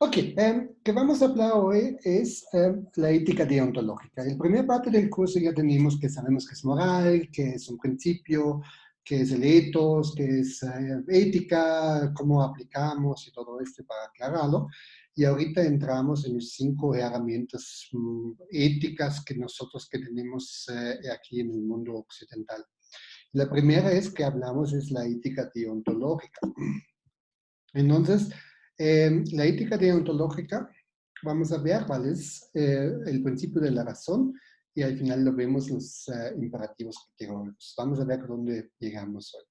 Ok, que vamos a hablar hoy es la ética deontológica. En la primera parte del curso ya tenemos que sabemos que es moral, que es un principio, que es el ethos, que es ética, cómo aplicamos y todo esto para aclararlo. Y ahorita entramos en las 5 herramientas éticas que nosotros que tenemos aquí en el mundo occidental. La primera es que hablamos es la ética deontológica. Entonces, la ética deontológica, vamos a ver cuál es el principio de la razón y al final lo vemos los imperativos categóricos. Vamos a ver dónde llegamos hoy.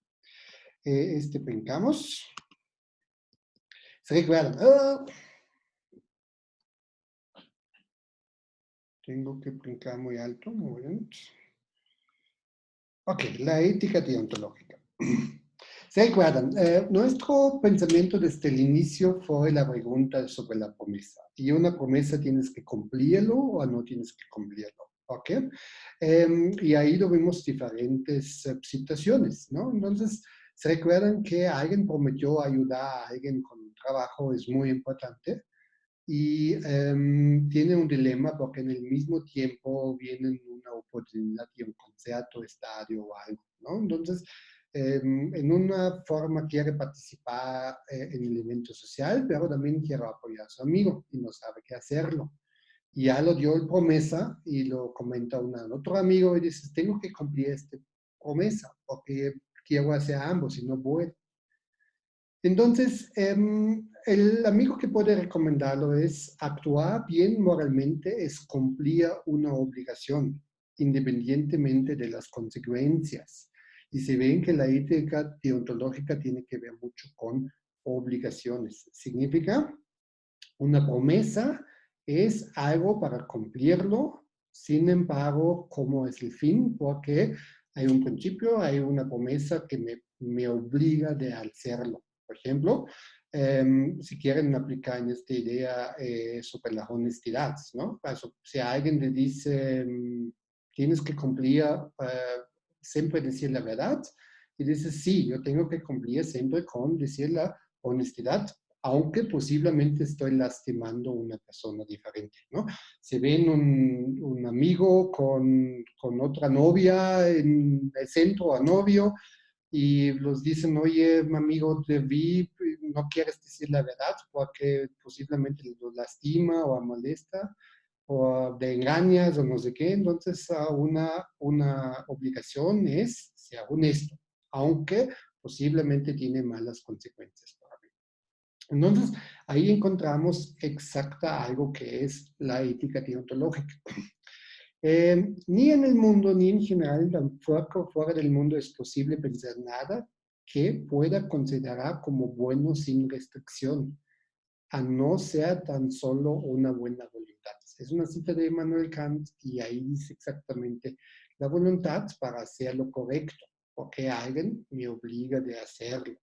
Brincamos. ¿Se recuerdan? Tengo que brincar muy alto, un momento. Ok, la ética deontológica. ¿Se recuerdan? Nuestro pensamiento desde el inicio fue la pregunta sobre la promesa. ¿Y una promesa tienes que cumplirlo o no tienes que cumplirlo? ¿Ok? Y ahí tuvimos diferentes situaciones, ¿no? Entonces, ¿se recuerdan que alguien prometió ayudar a alguien con un trabajo? Es muy importante. Y tiene un dilema porque en el mismo tiempo viene una oportunidad y un concierto, estadio o algo, ¿no? Entonces, en una forma quiere participar en el evento social, pero también quiere apoyar a su amigo y no sabe qué hacerlo. Y ya lo dio el promesa y lo comenta a otro amigo y dice, tengo que cumplir esta promesa porque quiero hacer ambos y no puedo. Entonces, el amigo que puede recomendarlo es actuar bien moralmente, es cumplir una obligación, independientemente de las consecuencias. Y se ven que la ética deontológica tiene que ver mucho con obligaciones. Significa, una promesa es algo para cumplirlo, sin embargo, ¿cómo es el fin? Porque hay un principio, hay una promesa que me obliga de hacerlo. Por ejemplo, si quieren aplicar en esta idea sobre la honestidad, ¿no? Also, si alguien le dice, tienes que cumplir, siempre decir la verdad, y dice, sí, yo tengo que cumplir siempre con decir la honestidad, aunque posiblemente estoy lastimando a una persona diferente, ¿no? Se ven un amigo con otra novia en el centro a novio y los dicen, oye, amigo, te vi, no quieres decir la verdad porque posiblemente lo lastima o molesta o te engañas o no sé qué. Entonces, una obligación es ser honesto, aunque posiblemente tiene malas consecuencias para mí. Entonces, ahí encontramos exacta algo que es la ética deontológica. Ni en el mundo, ni en general, tampoco fuera del mundo es posible pensar nada que pueda considerar como bueno sin restricción, a no ser tan solo una buena voluntad. Es una cita de Immanuel Kant y ahí dice exactamente la voluntad para hacer lo correcto, porque alguien me obliga de hacerlo.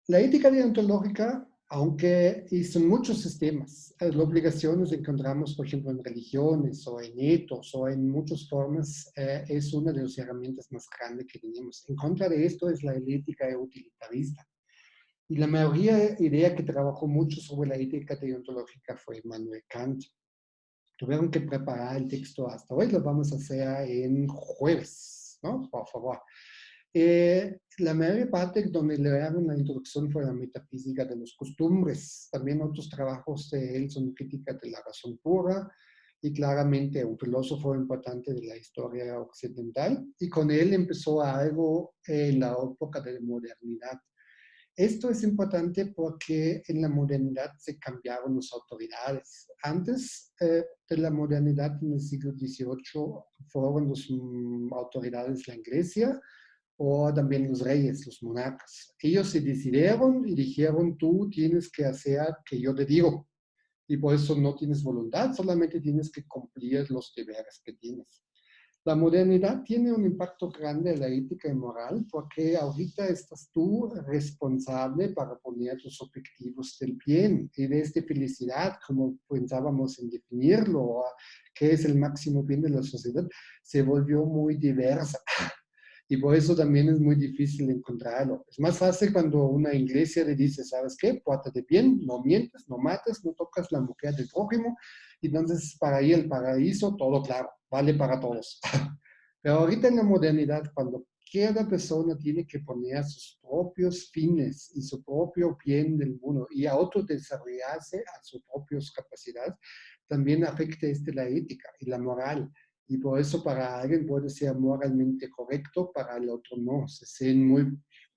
La ética deontológica, aunque son muchos sistemas, las obligaciones encontramos, por ejemplo, en religiones o en etos o en muchas formas, es una de las herramientas más grandes que tenemos. En contra de esto es la ética utilitarista. Y la mayoría idea que trabajó mucho sobre la ética deontológica fue Immanuel Kant. Tuvieron que preparar el texto hasta hoy, lo vamos a hacer en jueves, ¿no? Por favor. La mayor parte donde le dieron la introducción fue la metafísica de las costumbres. También otros trabajos de él son crítica de la razón pura y claramente un filósofo importante de la historia occidental. Y con él empezó algo en la época de la modernidad. Esto es importante porque en la modernidad se cambiaron las autoridades. Antes de la modernidad, en el siglo XVIII, fueron las autoridades de la Iglesia o también los reyes, los monarcas. Ellos se decidieron y dijeron, tú tienes que hacer que yo te digo. Y por eso no tienes voluntad, solamente tienes que cumplir los deberes que tienes. La modernidad tiene un impacto grande en la ética y moral porque ahorita estás tú responsable para poner tus objetivos del bien y de esta felicidad, como pensábamos en definirlo, qué es el máximo bien de la sociedad, se volvió muy diversa. Y por eso también es muy difícil encontrarlo. Es más fácil cuando una iglesia le dice, ¿sabes qué? Pórtate bien, no mientes, no mates, no tocas la mujer del prójimo. Y entonces para ir al paraíso, todo claro, vale para todos. Pero ahorita en la modernidad, cuando cada persona tiene que poner sus propios fines y su propio bien del mundo y autodesarrollarse a sus propias capacidades, también afecta la ética y la moral. Y por eso para alguien puede ser moralmente correcto, para el otro no. Se ven muy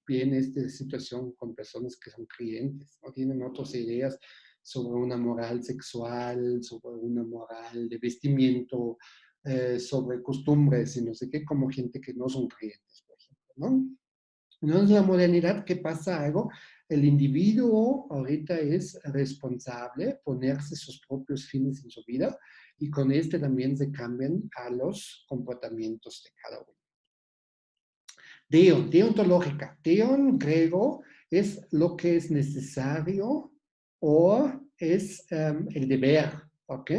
bien esta situación con personas que son creyentes, no tienen otras ideas sobre una moral sexual, sobre una moral de vestimiento, sobre costumbres y no sé qué, como gente que no son creyentes, por ejemplo, ¿no? Entonces, la modernidad, ¿qué pasa? Algo, el individuo ahorita es responsable ponerse sus propios fines en su vida y con este también se cambian a los comportamientos de cada uno. Deon, deontológica. Deon griego es lo que es necesario o es el deber, ¿ok?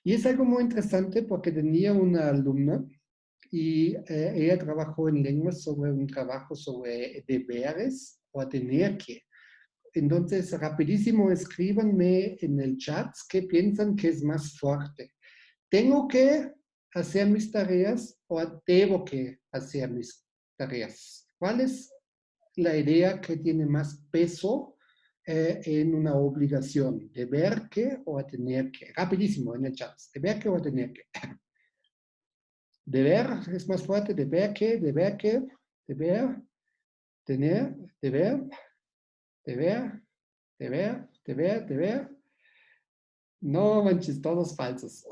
Y es algo muy interesante porque tenía una alumna y ella trabajó en lenguas sobre un trabajo sobre deberes o tener que. Entonces, rapidísimo, escríbanme en el chat qué piensan que es más fuerte. ¿Tengo que hacer mis tareas o debo que hacer mis tareas? ¿Cuál es la idea que tiene más peso en una obligación? ¿Deber que o tener que? Rapidísimo en el chat. ¿Deber que o tener que? Deber es más fuerte. Deber que, deber, tener, deber, deber, deber. No manches, todos falsos.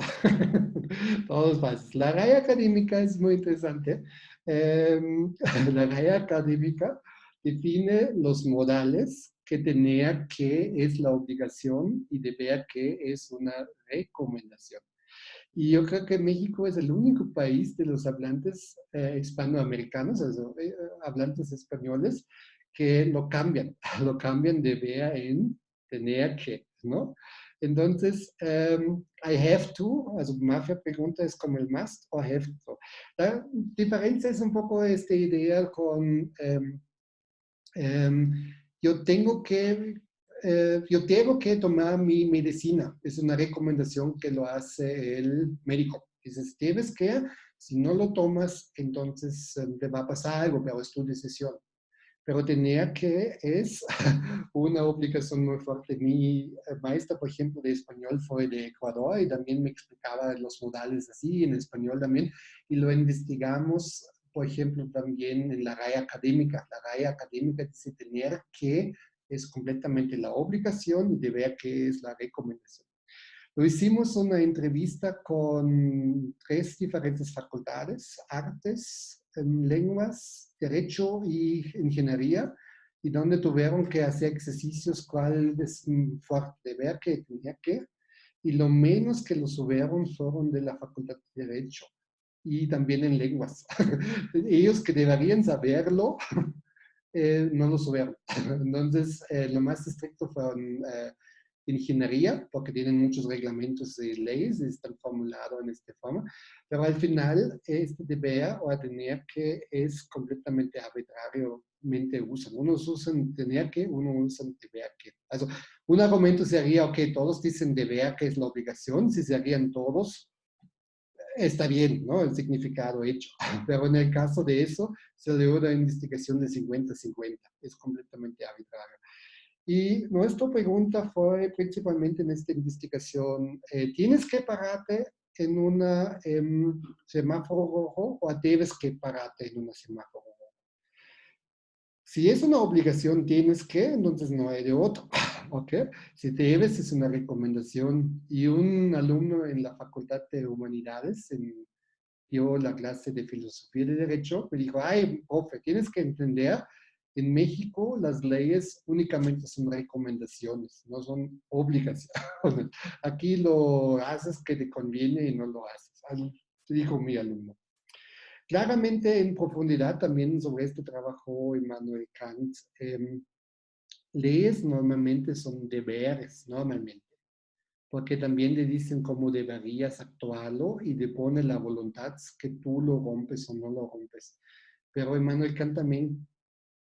Todos falsos. La raya académica es muy interesante. La raya académica define los modales que tenía que es la obligación y deber que es una recomendación. Y yo creo que México es el único país de los hablantes hispanoamericanos, hablantes españoles, que lo cambian de ver en tener que, ¿no? Entonces, I have to, also Mafia pregunta es como el must o have to. La diferencia es un poco esta idea con yo yo tengo que tomar mi medicina. Es una recomendación que lo hace el médico. Dices, tienes que, si no lo tomas, entonces te va a pasar algo, pero es tu decisión. Pero tener que es una obligación muy fuerte. Mi maestra, por ejemplo, de español fue de Ecuador y también me explicaba los modales así, en español también, y lo investigamos, por ejemplo, también en la RAE académica. La RAE académica dice tener que es completamente la obligación y deber que es la recomendación. Lo hicimos una entrevista con 3 diferentes facultades, artes, lenguas, derecho y ingeniería, y donde tuvieron que hacer ejercicios cuál es fuerte deber que tenía que, y lo menos que lo subieron fueron de la facultad de derecho y también en lenguas. Ellos que deberían saberlo, no lo subieron. Entonces, lo más estricto fueron ingeniería, porque tienen muchos reglamentos y leyes y están formulados en esta forma, pero al final este deber o tener que es completamente arbitrariamente usan. Unos usan tener que, unos usan deber que. Also, un argumento sería, ok, todos dicen deber que es la obligación, si serían todos, está bien, ¿no? El significado hecho. Pero en el caso de eso, se le da una investigación de 50-50. Es completamente arbitrario. Y nuestra pregunta fue principalmente en esta investigación, ¿tienes que pararte en un semáforo rojo o debes que pararte en un semáforo rojo? Si es una obligación, tienes que, entonces no hay de otro. ¿Ok? Si debes, es una recomendación. Y un alumno en la Facultad de Humanidades, dio la clase de filosofía de derecho, me dijo, ay, profe, tienes que entender, en México las leyes únicamente son recomendaciones, no son obligaciones. Aquí lo haces que te conviene y no lo haces. Así dijo mi alumno. Claramente en profundidad también sobre esto trabajó Immanuel Kant. Leyes normalmente son deberes, normalmente, porque también le dicen cómo deberías actuarlo y te pone la voluntad que tú lo rompes o no lo rompes. pero Immanuel Kant también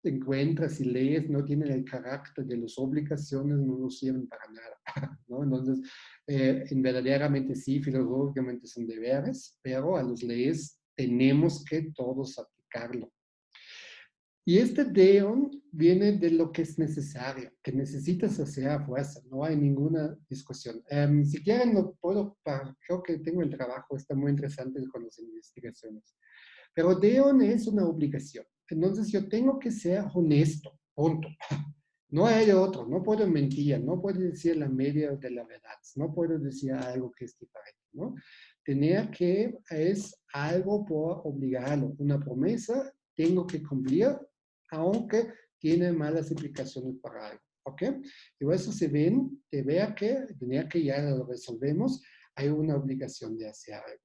encuentras y lees, no tienen el carácter de las obligaciones, no nos sirven para nada, ¿no? Entonces, verdaderamente sí, filosóficamente son deberes, pero a los leyes tenemos que todos aplicarlo. Y este deon viene de lo que es necesario, que necesitas hacer a fuerza, no hay ninguna discusión. Si quieren, lo puedo, creo que tengo el trabajo, está muy interesante con las investigaciones. Pero deon es una obligación. Entonces yo tengo que ser honesto, punto. No hay otro, no puedo mentir, no puedo decir la media de la verdad, no puedo decir algo que es diferente, ¿no? Tener que es algo por obligarlo, una promesa, tengo que cumplir, aunque tiene malas implicaciones para algo, ¿ok? Y eso se ven, de ver que, tener que ya lo resolvemos, hay una obligación de hacer algo.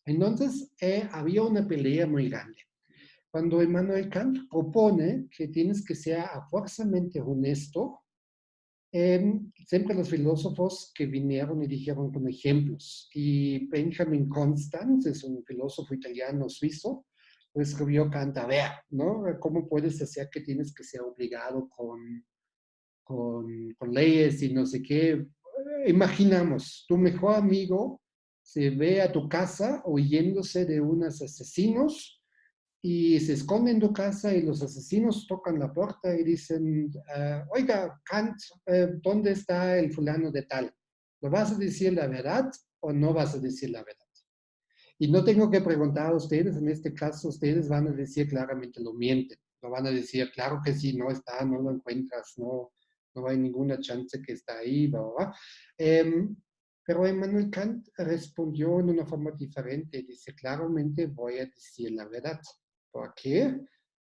Entonces, había una pelea muy grande. Cuando Immanuel Kant propone que tienes que ser a fuerzamente honesto, siempre los filósofos que vinieron y dijeron con ejemplos, y Benjamin Constant es un filósofo italiano suizo, pues escribió Kant, a ver, ¿no? ¿Cómo puedes hacer que tienes que ser obligado con leyes y no sé qué? Imaginamos, tu mejor amigo se ve a tu casa huyéndose de unos asesinos y se esconde en tu casa y los asesinos tocan la puerta y dicen, oiga, Kant, ¿dónde está el fulano de tal? ¿Lo vas a decir la verdad o no vas a decir la verdad? Y no tengo que preguntar a ustedes, en este caso ustedes van a decir claramente lo mienten, lo van a decir, claro que sí, no está, no lo encuentras, no, no hay ninguna chance que está ahí, ¿verdad? Pero Immanuel Kant respondió en una forma diferente, dice, claramente voy a decir la verdad. ¿Por qué?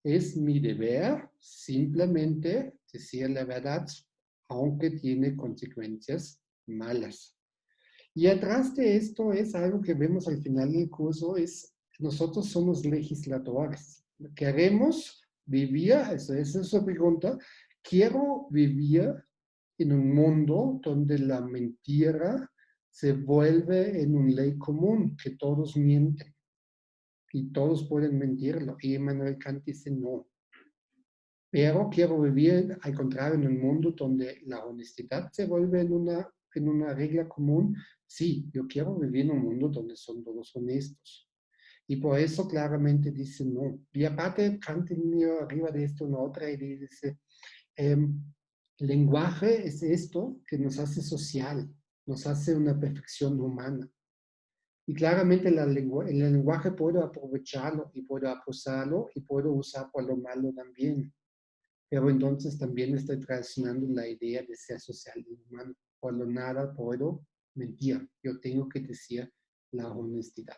Es mi deber simplemente decir la verdad, aunque tiene consecuencias malas. Y atrás de esto es algo que vemos al final del curso, es nosotros somos legisladores. Queremos vivir, esa es su pregunta, quiero vivir en un mundo donde la mentira se vuelve en una ley común, que todos mienten y todos pueden mentirlo. Y Immanuel Kant dice no. Pero quiero vivir, al contrario, en un mundo donde la honestidad se vuelve en una regla común. Sí, yo quiero vivir en un mundo donde son todos honestos. Y por eso claramente dice no. Y aparte, Kant tenía arriba de esto una otra y dice, el lenguaje es esto que nos hace social, nos hace una perfección humana. Y claramente el lenguaje puedo aprovecharlo y puedo abusarlo y puedo usar por lo malo también. Pero entonces también estoy traicionando la idea de ser social y humano. Por lo nada puedo mentir. Yo tengo que decir la honestidad.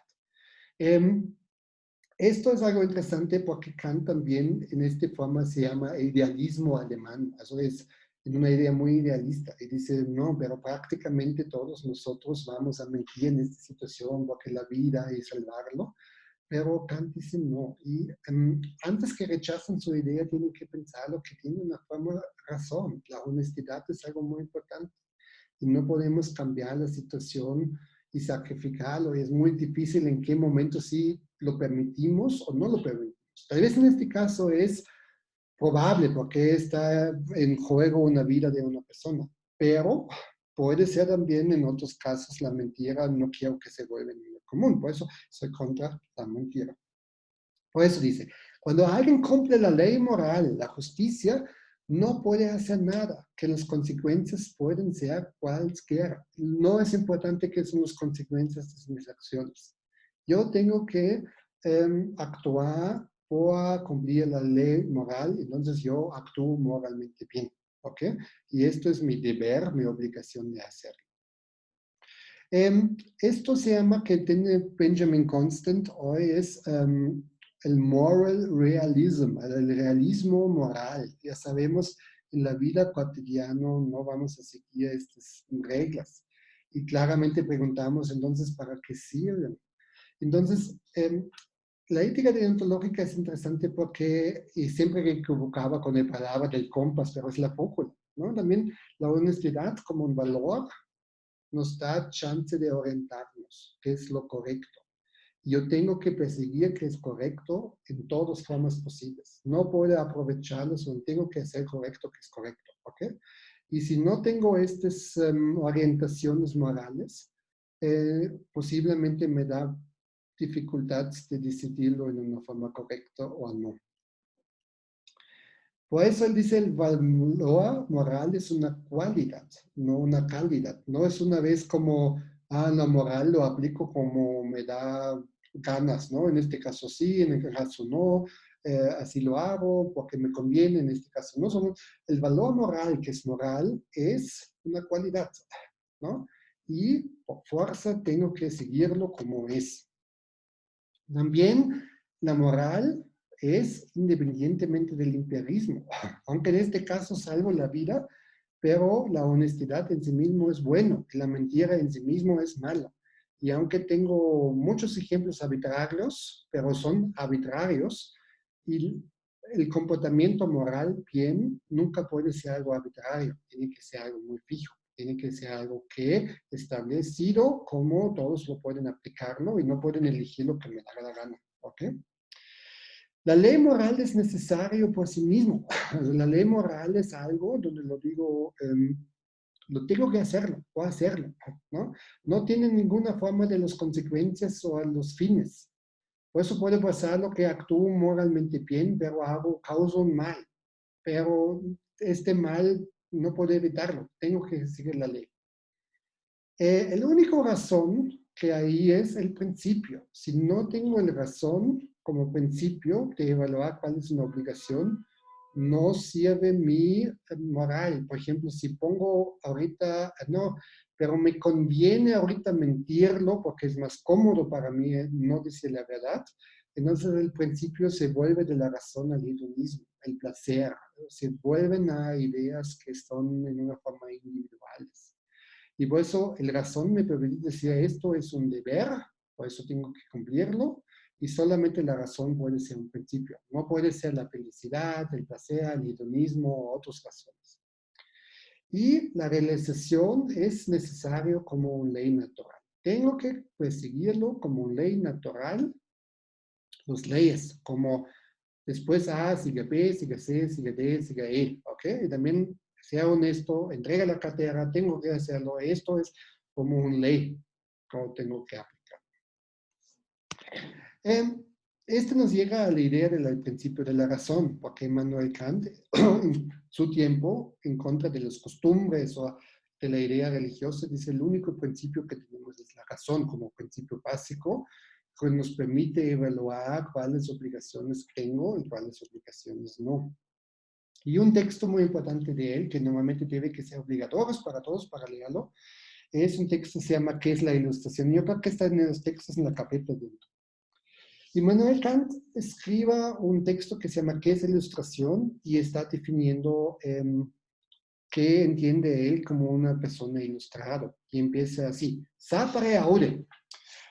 Esto es algo interesante porque Kant también en esta forma se llama idealismo alemán. Eso es en una idea muy idealista. Y dice, no, pero prácticamente todos nosotros vamos a mentir en esta situación porque la vida es salvarlo. Pero Kant dice no. Y antes que rechacen su idea, tienen que pensar lo que tiene una forma razón. La honestidad es algo muy importante. Y no podemos cambiar la situación y sacrificarlo. Y es muy difícil en qué momento sí lo permitimos o no lo permitimos. Tal vez en este caso es probable porque está en juego una vida de una persona. Pero puede ser también en otros casos la mentira, no quiero que se vuelva en lo común. Por eso soy contra la mentira. Por eso dice, cuando alguien cumple la ley moral, la justicia, no puede hacer nada, que las consecuencias pueden ser cualquiera. No es importante que son las consecuencias de mis acciones. Yo tengo que actuar por cumplir la ley moral, entonces yo actúo moralmente bien. ¿Ok? Y esto es mi deber, mi obligación de hacerlo. Esto se llama, que tiene Benjamin Constant hoy, es el moral realism, el realismo moral. Ya sabemos, en la vida cotidiana no vamos a seguir estas reglas. Y claramente preguntamos, entonces, ¿para qué sirven? Entonces, la ética deontológica es interesante porque, y siempre me equivocaba con la palabra del compás, pero es la brújula, ¿no? También la honestidad como un valor nos da chance de orientarnos, qué es lo correcto. Yo tengo que perseguir que es correcto en todas formas posibles. No puedo aprovecharlo, sino tengo que hacer correcto que es correcto. ¿Ok? Y si no tengo estas orientaciones morales, posiblemente me da dificultades de decidirlo en una forma correcta o no. Por eso él dice, el valor moral es una cualidad, no una calidad. No es una vez como, la moral lo aplico como me da ganas, ¿no? En este caso sí, en este caso no, así lo hago porque me conviene, en este caso no. El valor moral, que es moral, es una cualidad, ¿no? Y por fuerza tengo que seguirlo como es. También la moral es independientemente del imperialismo, aunque en este caso salvo la vida, pero la honestidad en sí mismo es bueno, la mentira en sí mismo es mala. Y aunque tengo muchos ejemplos arbitrarios, pero son arbitrarios, y el comportamiento moral bien nunca puede ser algo arbitrario, tiene que ser algo muy fijo. Tiene que ser algo que establecido como todos lo pueden aplicarlo y no pueden elegir lo que me da la gana. ¿Ok? La ley moral es necesario por sí mismo. La ley moral es algo donde lo digo, lo tengo que hacerlo, puedo hacerlo, ¿no? No tiene ninguna forma de las consecuencias o los fines. Por eso puede pasar lo que actúo moralmente bien, pero causo un mal. Pero este mal no puedo evitarlo, tengo que seguir la ley. El único razón que ahí es el principio. Si no tengo el razón como principio de evaluar cuál es una obligación, no sirve mi moral. Por ejemplo, si pongo ahorita, no, pero me conviene ahorita mentirlo porque es más cómodo para mí no decir la verdad, entonces el principio se vuelve de la razón al hedonismo, el placer, se vuelven a ideas que son en una forma individuales. Y por eso el razón me permite decir esto es un deber, por eso tengo que cumplirlo, y solamente la razón puede ser un principio. No puede ser la felicidad, el placer, el hedonismo o otras razones. Y la realización es necesario como una ley natural. Tengo que perseguirlo como una ley natural, las leyes, como después A, sigue B, sigue C, sigue D, sigue E, ¿ok? Y también sea honesto, entrega la cartera, tengo que hacerlo, esto es como una ley que tengo que aplicar. Esto nos llega a la idea del principio de la razón, porque Immanuel Kant, en su tiempo, en contra de las costumbres o de la idea religiosa, dice el único principio que tenemos es la razón como principio básico, que nos permite evaluar cuáles obligaciones tengo y cuáles obligaciones no. Y un texto muy importante de él, que normalmente debe que ser obligatorio para todos para leerlo, es un texto que se llama ¿Qué es la ilustración? Yo creo que está en los textos en la carpeta dentro. Immanuel Kant escriba un texto que se llama ¿Qué es la ilustración? Y está definiendo qué entiende él como una persona ilustrada. Y empieza así, sapere aude.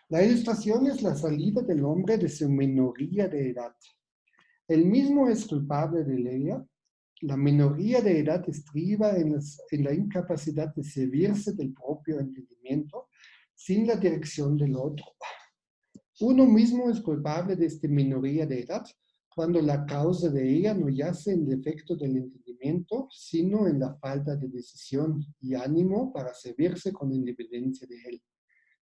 La ilustración es la salida del hombre de su minoría de edad. Él mismo es culpable de ella. La minoría de edad estriba en la incapacidad de servirse del propio entendimiento sin la dirección del otro. Uno mismo es culpable de esta minoría de edad cuando la causa de ella no yace en el efecto del entendimiento, sino en la falta de decisión y ánimo para servirse con independencia de él,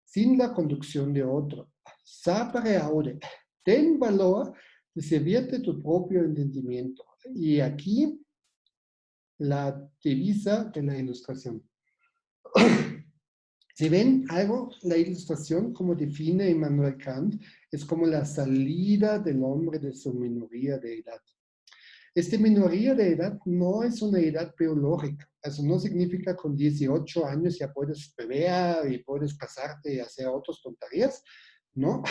sin la conducción de otro. Sapere aude, ten valor de servirte tu propio entendimiento. Y aquí la divisa de la ilustración. Si ven algo, la ilustración, como define Immanuel Kant, es como la salida del hombre de su minoría de edad. Esta minoría de edad no es una edad biológica. Eso no significa que con 18 años ya puedes beber y puedes casarte y hacer otras tonterías. No.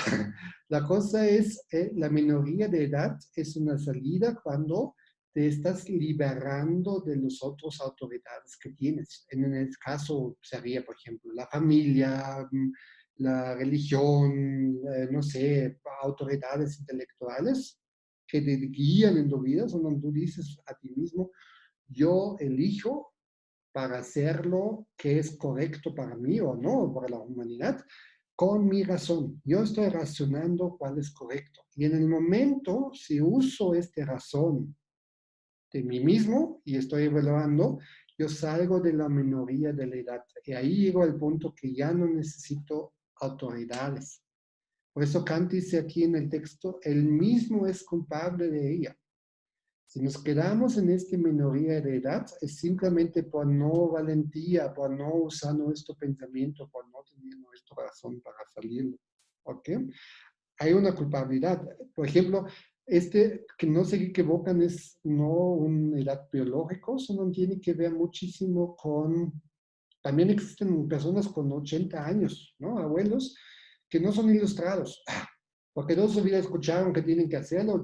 La cosa es, la minoría de edad es una salida cuando te estás liberando de las otras autoridades que tienes. En el caso sería, por ejemplo, la familia, la religión, no sé, autoridades intelectuales que te guían en tu vida, son donde tú dices a ti mismo, yo elijo para hacer lo que es correcto para mí o no, para la humanidad, con mi razón. Yo estoy razonando cuál es correcto. Y en el momento, si uso esta razón de mí mismo y estoy evaluando, yo salgo de la minoría de la edad. Y ahí llego al punto que ya no necesito autoridades. Por eso Kant dice aquí en el texto, él mismo es culpable de ella. Si nos quedamos en esta minoría de edad, es simplemente por no valentía, por no usar nuestro pensamiento, por no tener nuestra razón para salir. ¿Ok? Hay una culpabilidad. Por ejemplo, que no se equivocan es no una edad biológica, sino tiene que ver muchísimo con, también existen personas con 80 años, ¿no? Abuelos que no son ilustrados, porque toda su vida escucharon que tienen que hacerlo,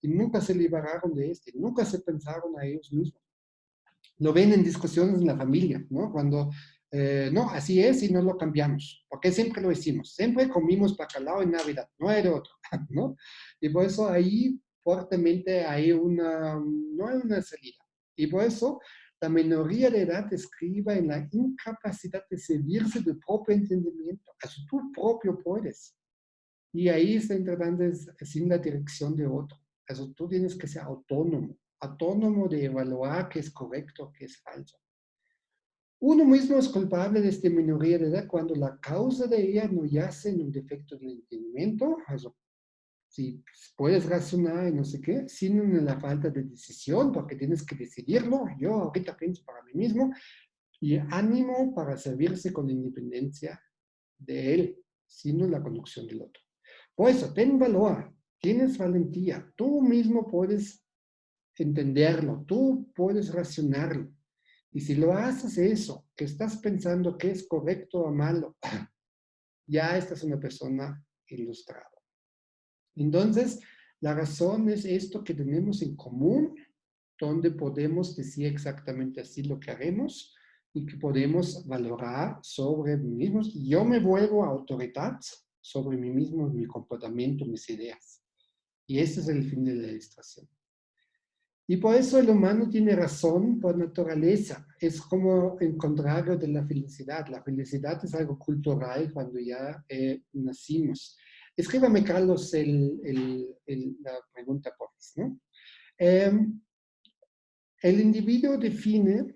y nunca se liberaron de nunca se pensaron a ellos mismos. Lo ven en discusiones en la familia, ¿no? Cuando, no, así es y no lo cambiamos, porque siempre lo hicimos, siempre comimos bacalao en Navidad, no hay de otro, ¿no? Y por eso ahí fuertemente no hay una salida. Y por eso la minoría de edad escriba en la incapacidad de servirse del propio entendimiento, sea, tú propio puedes. Y ahí está entrando sin la dirección de otro. Tú tienes que ser autónomo, autónomo de evaluar qué es correcto, qué es falso. Uno mismo es culpable de esta minoría de edad cuando la causa de ella no yace en un defecto del entendimiento, si puedes razonar y no sé qué, sino en la falta de decisión, porque tienes que decidirlo. Yo ahorita pienso para mí mismo y ánimo para servirse con la independencia de él, sino en la conducción del otro. Por eso, ten valor, tienes valentía, tú mismo puedes entenderlo, tú puedes racionarlo. Y si lo haces eso, que estás pensando que es correcto o malo, ya estás una persona ilustrada. Entonces, la razón es esto que tenemos en común, donde podemos decir exactamente así lo que haremos y que podemos valorar sobre mí mismos. Yo me vuelvo autoridad sobre mí mismo, mi comportamiento, mis ideas. Y ese es el fin de la ilustración. Y por eso el humano tiene razón por naturaleza. Es como el contrario de la felicidad. La felicidad es algo cultural cuando ya nacimos. Escríbame, Carlos, la pregunta, por favor, ¿no? El individuo define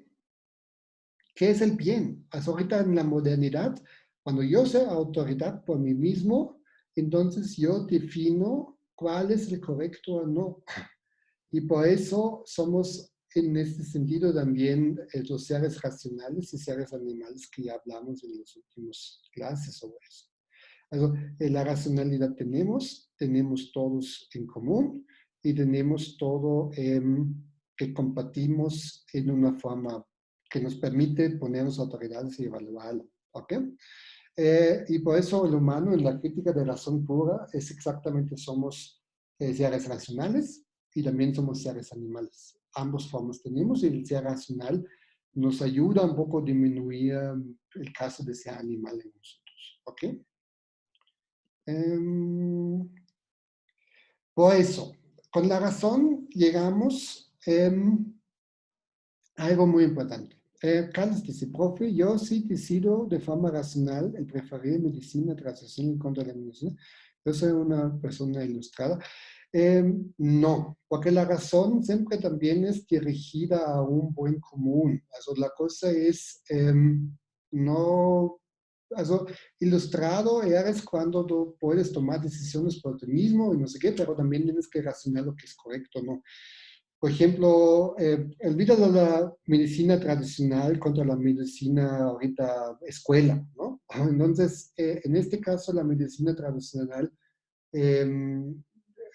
qué es el bien. Hasta ahorita en la modernidad, cuando yo soy autoridad por mí mismo, entonces yo defino cuál es el correcto o no. Y por eso somos en este sentido también los seres racionales y seres animales que ya hablamos en las últimas clases sobre eso. Also, la racionalidad tenemos todos en común y tenemos todo que compartimos en una forma que nos permite ponernos autoridades y evaluarlo. ¿Ok? Y por eso el humano en la crítica de razón pura es exactamente somos seres racionales y también somos seres animales. Ambos formas tenemos y el ser racional nos ayuda un poco a disminuir el caso de ser animal en nosotros. ¿Ok? Por eso, con la razón llegamos a algo muy importante. Carlos dice, profe, yo sí decido de forma racional el preferir medicina tradicional en contra de la medicina. Yo soy una persona ilustrada. No, porque la razón siempre también es dirigida a un buen común. La cosa es no, ilustrado eres cuando tú puedes tomar decisiones por ti mismo y no sé qué, pero también tienes que razonar lo que es correcto, ¿no? Por ejemplo, olvida la medicina tradicional contra la medicina ahorita escuela, ¿no? Entonces, en este caso, la medicina tradicional eh,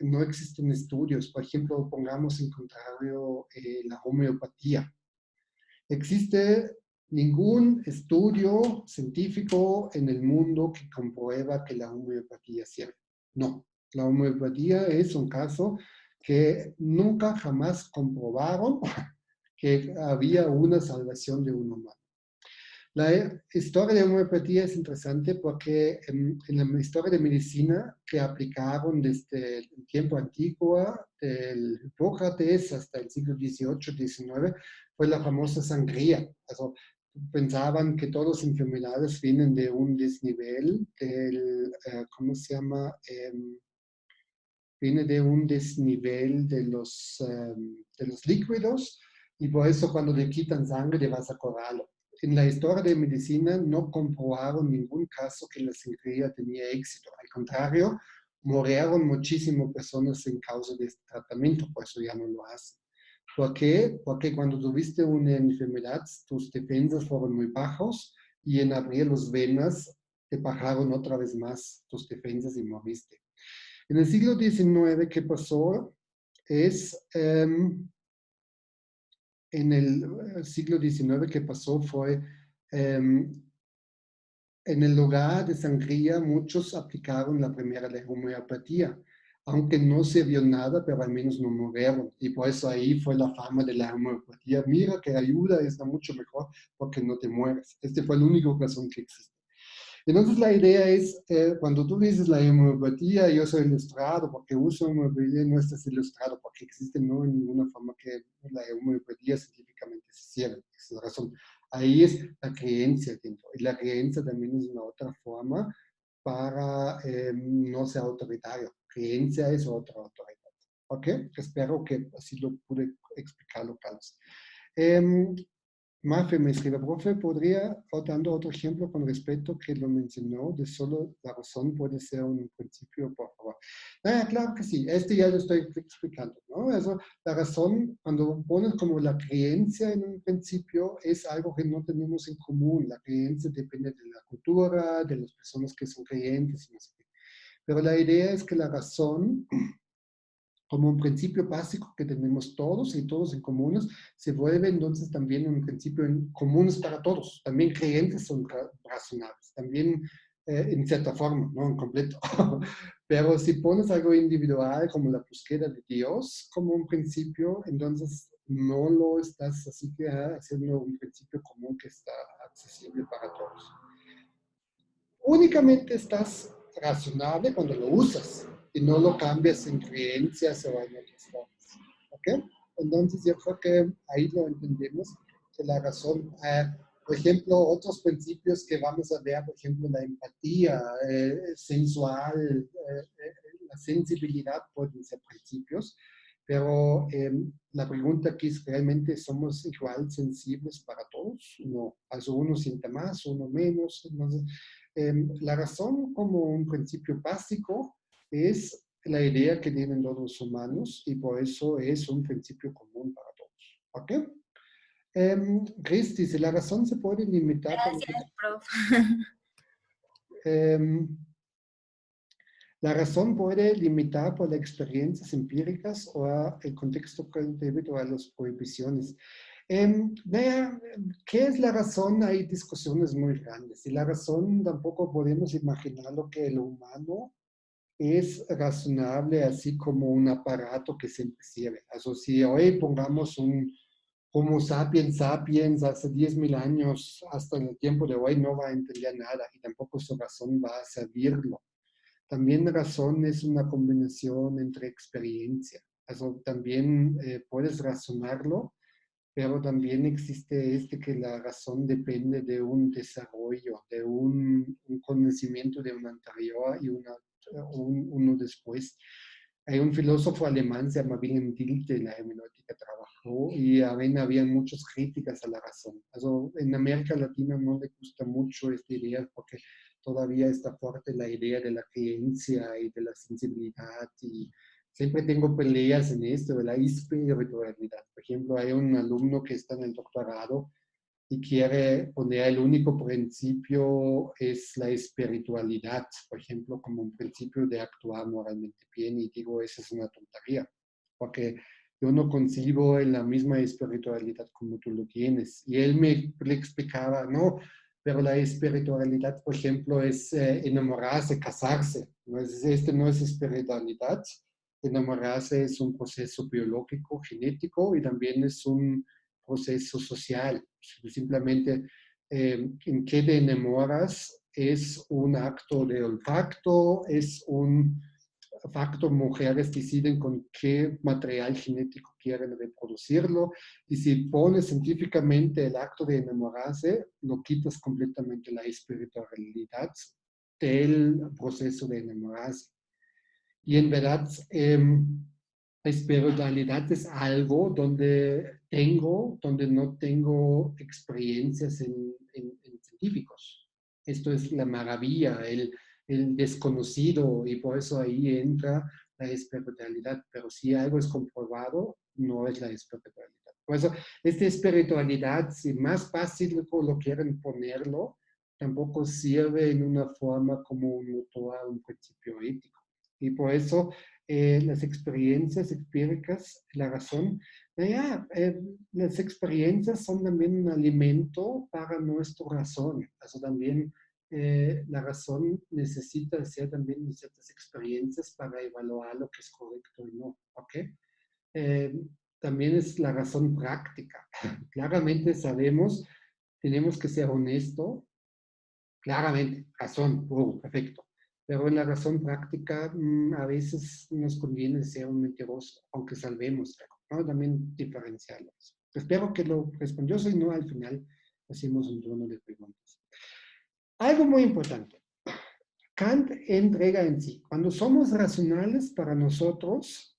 no existen estudios. Por ejemplo, pongamos en contrario la homeopatía. Existe ningún estudio científico en el mundo que comprueba que la homeopatía sirve. No, la homeopatía es un caso que nunca jamás comprobaron que había una salvación de un humano. La historia de homeopatía es interesante porque en la historia de medicina que aplicaron desde el tiempo antiguo, del Hipócrates hasta el siglo XVIII, XIX, fue la famosa sangría. pensaban que todas las enfermedades vienen de un desnivel del, ¿cómo se llama? Viene de un desnivel de los líquidos y por eso cuando le quitan sangre le vas a curarlo. En la historia de medicina no comprobaron ningún caso que la cirugía tenía éxito. Al contrario, murieron muchísimas personas en causa de este tratamiento, por eso ya no lo hacen. ¿Por qué? Porque cuando tuviste una enfermedad, tus defensas fueron muy bajos y en abrir las venas te bajaron otra vez más tus defensas y moriste. En el siglo XIX, ¿qué pasó? Es, en el siglo XIX, ¿qué pasó? Fue, en el lugar de sangría, muchos aplicaron la primera ley homeopatía, aunque no se vio nada, pero al menos no murieron. Y por eso ahí fue la fama de la homeopatía. Mira que ayuda, está mucho mejor porque no te mueres. Este fue el único razón que existe. Entonces la idea es, cuando tú dices la homeopatía, yo soy ilustrado porque uso homeopatía, no estás ilustrado porque existe no en ninguna forma que la homeopatía científicamente se cierre. Esa es la razón. Ahí es la creencia dentro. Y la creencia también es una otra forma para no ser autoritario. Creencia es otra autoridad. ¿Ok? Espero que así lo pude explicarlo, Carlos. Mafe me escribe, profe, ¿podría, dando otro ejemplo con respecto que lo mencionó, de solo la razón puede ser un principio, por favor? Claro que sí, este ya lo estoy explicando, ¿no? Eso, la razón, cuando pones como la creencia en un principio, es algo que no tenemos en común. La creencia depende de la cultura, de las personas que son creyentes, y no sé qué. Pero la idea es que la razón como un principio básico que tenemos todos y todos en comunes, se vuelve entonces también un principio en comunes para todos. También creyentes son razonables, también en cierta forma, no en completo. Pero si pones algo individual como la búsqueda de Dios como un principio, entonces no lo estás así que haciendo un principio común que está accesible para todos. Únicamente estás razonable cuando lo usas y no lo cambias en creencias o en otras formas. ¿Ok? Entonces yo creo que ahí lo entendemos, que la razón, por ejemplo, otros principios que vamos a ver, por ejemplo, la empatía sensual, la sensibilidad pueden ser principios, pero la pregunta aquí es, ¿realmente somos igual sensibles para todos? No, also uno siente más, uno menos, entonces la razón como un principio básico es la idea que tienen todos los humanos y por eso es un principio común para todos. ¿Ok? Chris dice, la razón se puede limitar por... Gracias, prof. La razón puede limitar por las experiencias empíricas o el contexto debido a las prohibiciones. ¿Qué es la razón? Hay discusiones muy grandes y la razón tampoco podemos imaginar lo que el humano es razonable así como un aparato que se percibe. Also, si hoy pongamos un Homo sapiens sapiens hace 10.000 años hasta el tiempo de hoy no va a entender nada y tampoco su razón va a servirlo. También razón es una combinación entre experiencia. Also, también puedes razonarlo, pero también existe que la razón depende de un desarrollo, de un conocimiento de un anterior y uno después. Hay un filósofo alemán, se llama Wilhelm Dilthey, en la hermenéutica trabajó y había muchas críticas a la razón. Also, en América Latina no le gusta mucho esta idea porque todavía está fuerte la idea de la creencia y de la sensibilidad y siempre tengo peleas en esto de la espiritualidad. Por ejemplo, hay un alumno que está en el doctorado y quiere poner el único principio es la espiritualidad, por ejemplo, como un principio de actuar moralmente bien. Y digo, esa es una tontería, porque yo no concibo en la misma espiritualidad como tú lo tienes. Y él le explicaba, no, pero la espiritualidad, por ejemplo, es enamorarse, casarse. ¿No? Este no es espiritualidad. Enamorarse es un proceso biológico, genético y también es un proceso social. Simplemente en qué te enamoras es un acto de olfato, es un facto mujeres deciden con qué material genético quieren reproducirlo, y si pones científicamente el acto de enamorarse, lo quitas completamente la espiritualidad del proceso de enamorarse. Y en verdad, la espiritualidad es algo donde no tengo experiencias en científicos. Esto es la maravilla, el desconocido, y por eso ahí entra la espiritualidad. Pero si algo es comprobado, no es la espiritualidad. Por eso, esta espiritualidad, si más fácil lo quieren ponerlo, tampoco sirve en una forma como un motor, un principio ético. Y por eso las experiencias empíricas, la razón, las experiencias son también un alimento para nuestra razón. Also también la razón necesita hacer también ciertas experiencias para evaluar lo que es correcto y no. ¿Ok? Eh, También es la razón práctica. Claramente sabemos, tenemos que ser honestos. Claramente, razón, perfecto. Pero en la razón práctica a veces nos conviene ser un mentiroso, aunque salvemos, ¿no? También diferenciarlo. Espero que lo respondió, si no, al final hacemos un turno de preguntas. Algo muy importante. Kant entrega en sí. Cuando somos racionales para nosotros,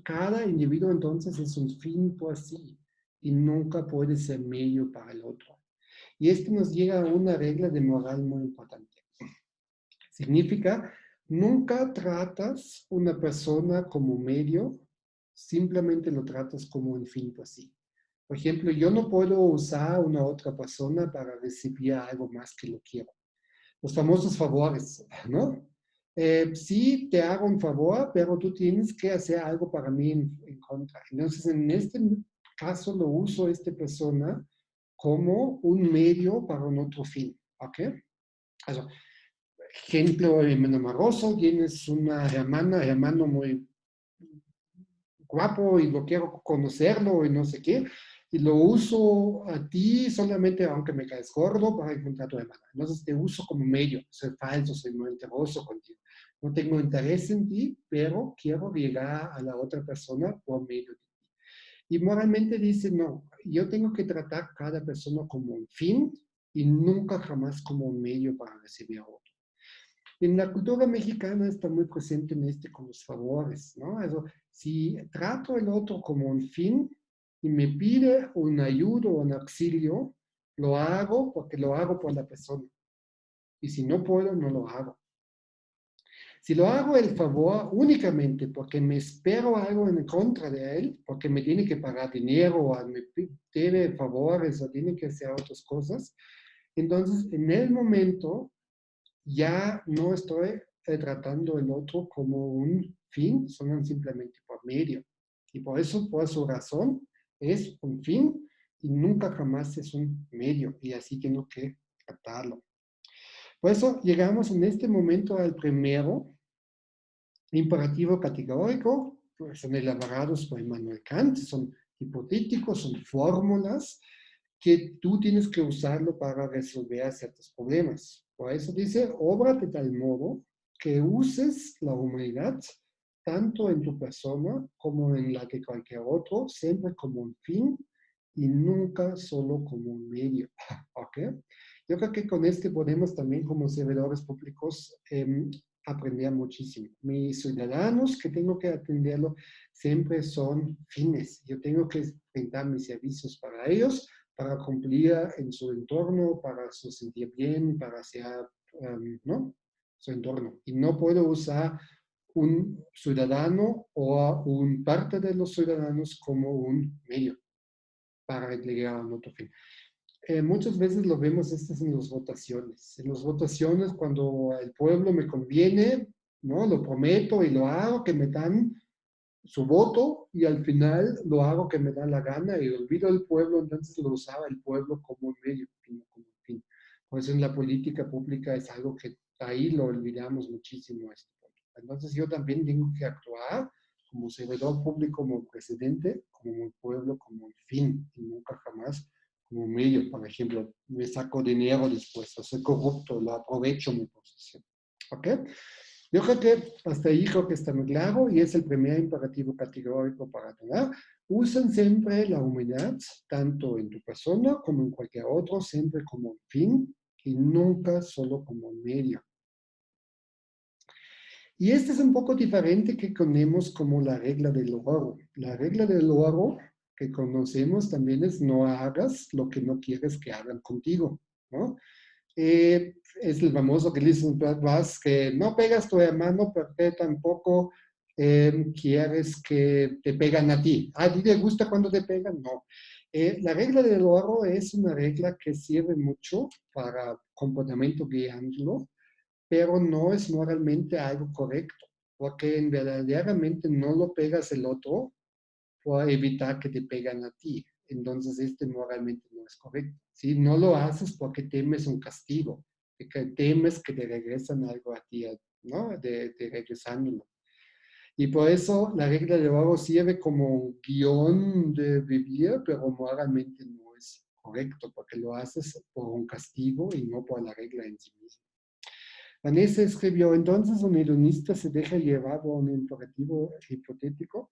cada individuo entonces es un fin por sí y nunca puede ser medio para el otro. Y esto nos llega a una regla de moral muy importante. Significa, nunca tratas una persona como medio, simplemente lo tratas como un fin por sí. Por ejemplo, yo no puedo usar a una otra persona para recibir algo más que lo quiero. Los famosos favores, ¿no? Sí, te hago un favor, pero tú tienes que hacer algo para mí en contra. Entonces, en este caso lo uso a esta persona como un medio para un otro fin, ¿ok? Also, ejemplo amoroso, tienes una hermano muy guapo y lo quiero conocerlo y no sé qué, y lo uso a ti solamente aunque me caes gordo para encontrar a tu hermana. Entonces te uso como medio, soy falso, soy mentiroso contigo. No tengo interés en ti, pero quiero llegar a la otra persona por medio de ti. Y moralmente dice, no, yo tengo que tratar a cada persona como un fin y nunca jamás como un medio para recibir a otro. En la cultura mexicana está muy presente en este con los favores, ¿no? Also, si trato al otro como un fin y me pide un ayuda o un auxilio, lo hago porque lo hago por la persona. Y si no puedo, no lo hago. Si lo hago el favor únicamente porque me espero algo en contra de él, porque me tiene que pagar dinero o me debe favores o tiene que hacer otras cosas, entonces en el momento ya no estoy tratando el otro como un fin, sino simplemente por medio. Y por eso, por su razón, es un fin y nunca jamás es un medio. Y así tengo que tratarlo. Por eso llegamos en este momento al primero imperativo categórico, pues son elaborados por Immanuel Kant, son hipotéticos, son fórmulas que tú tienes que usarlo para resolver ciertos problemas. Por eso dice, obra de tal modo que uses la humanidad tanto en tu persona como en la de cualquier otro, siempre como un fin y nunca solo como un medio. ¿Ok? Yo creo que con este podemos también como servidores públicos aprender muchísimo. Mis ciudadanos que tengo que atenderlo siempre son fines. Yo tengo que brindar mis servicios para ellos, para cumplir en su entorno, para su sentir bien, para hacer, ¿no? Su entorno. Y no puedo usar un ciudadano o un parte de los ciudadanos como un medio para llegar a un otro fin. Muchas veces lo vemos estas en las votaciones. En las votaciones, cuando el pueblo me conviene, ¿no? Lo prometo y lo hago, que me dan su voto y al final lo hago que me da la gana y olvido el pueblo, entonces lo usaba el pueblo como un medio, como un fin. Por eso en la política pública es algo que ahí lo olvidamos muchísimo. Entonces yo también tengo que actuar como servidor público, como presidente, como un pueblo, como un fin y nunca jamás como un medio. Por ejemplo, me saco dinero después, o soy corrupto, lo aprovecho mi posición. ¿Ok? Yo creo que hasta ahí creo que está muy claro y es el primer imperativo categórico para tener. Usan siempre la humanidad, tanto en tu persona como en cualquier otro, siempre como un fin y nunca solo como un medio. Y este es un poco diferente que conocemos como la regla del oro. La regla del oro que conocemos también es no hagas lo que no quieres que hagan contigo, ¿no? Es el famoso que dicen vas que no pegas a tu hermano, porque tampoco quieres que te pegan a ti. ¿A ti te gusta cuando te pegan? No. La regla del oro es una regla que sirve mucho para comportamiento guiándolo, pero no es moralmente algo correcto, porque en verdaderamente no lo pegas el otro por evitar que te pegan a ti. Entonces, este moralmente no es correcto. ¿Sí? No lo haces porque temes un castigo, que temes que te regresan algo a ti, ¿no? De regresándolo. Y por eso la regla de oro sirve como un guión de vivir, pero moralmente no es correcto, porque lo haces por un castigo y no por la regla en sí misma. Vanessa escribió, entonces un hedonista se deja llevar por un imperativo hipotético.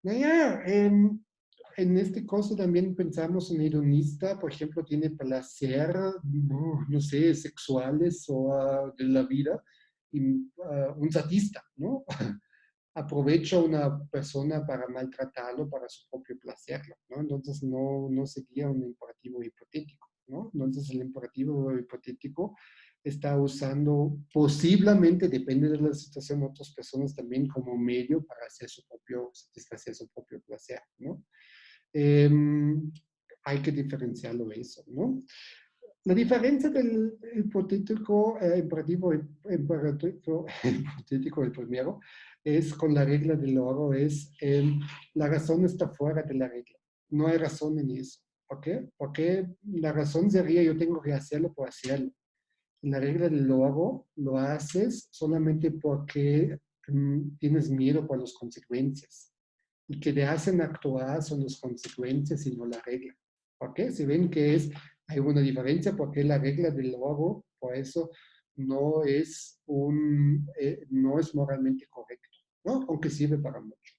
Naja, en este caso también pensamos un hedonista, por ejemplo, tiene placer, no sé, sexuales o de la vida, y, un sadista, ¿no? Aprovecha a una persona para maltratarlo para su propio placer, ¿no? Entonces no sería un imperativo hipotético, ¿no? Entonces el imperativo hipotético está usando posiblemente, depende de la situación, otras personas también como medio para hacer su propio, satisfacer su propio placer, ¿no? Eh, hay que diferenciarlo eso, ¿no? La diferencia del hipotético, imperativo, hipotético, el primero, es con la regla del oro, es la razón está fuera de la regla. No hay razón en eso. ¿Por qué? Porque la razón sería yo tengo que hacerlo por hacerlo. En la regla del oro lo haces solamente porque tienes miedo por las consecuencias. Y que te hacen actuar son las consecuencias y no la regla. ¿Por qué? Si ven que hay una diferencia porque la regla del oro, por eso no es moralmente correcto, ¿no? Aunque sirve para mucho.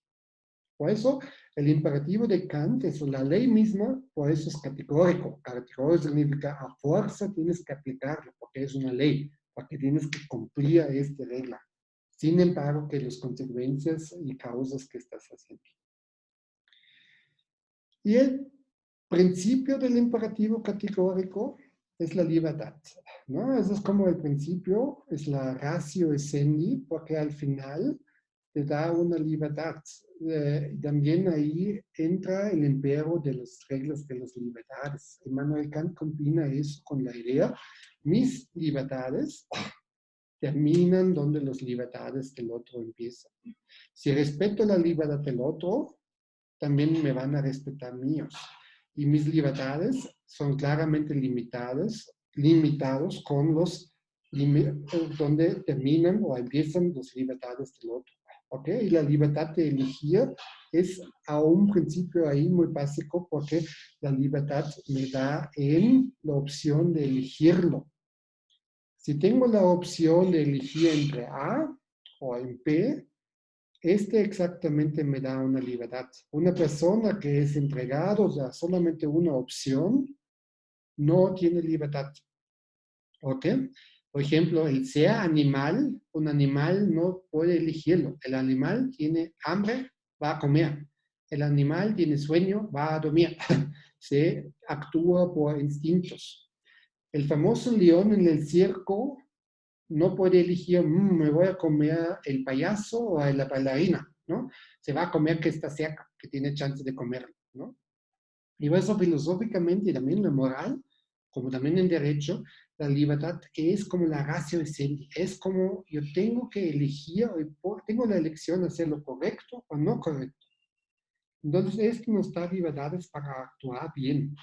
Por eso, el imperativo de Kant es la ley misma, por eso es categórico. Categórico significa a fuerza tienes que aplicarlo, porque es una ley, porque tienes que cumplir esta regla. Sin embargo, que las consecuencias y causas que estás haciendo. Y el principio del imperativo categórico es la libertad, ¿no? Eso es como el principio, es la ratio essendi, porque al final te da una libertad. También ahí entra el imperio de las reglas de las libertades. Immanuel Kant combina eso con la idea, mis libertades terminan donde las libertades del otro empiezan. Si respeto la libertad del otro, también me van a respetar míos. Y mis libertades son claramente limitados con los donde terminan o empiezan las libertades del otro. ¿Ok? Y la libertad de elegir es a un principio ahí muy básico porque la libertad me da en la opción de elegirlo. Si tengo la opción de elegir entre A o en B, este exactamente me da una libertad. Una persona que es entregado a solamente una opción no tiene libertad. ¿Ok? Por ejemplo, el ser animal, un animal no puede elegirlo. El animal tiene hambre, va a comer. El animal tiene sueño, va a dormir. Se actúa por instintos. El famoso león en el circo no puede elegir, me voy a comer el payaso o a la bailarina, ¿no? Se va a comer que está cerca, que tiene chance de comerlo, ¿no? Y por eso filosóficamente y también en la moral, como también en derecho, la libertad es como la ratio essendi, es como yo tengo que elegir, tengo la elección de hacer lo correcto o no correcto. Entonces, esto nos da libertades para actuar bien.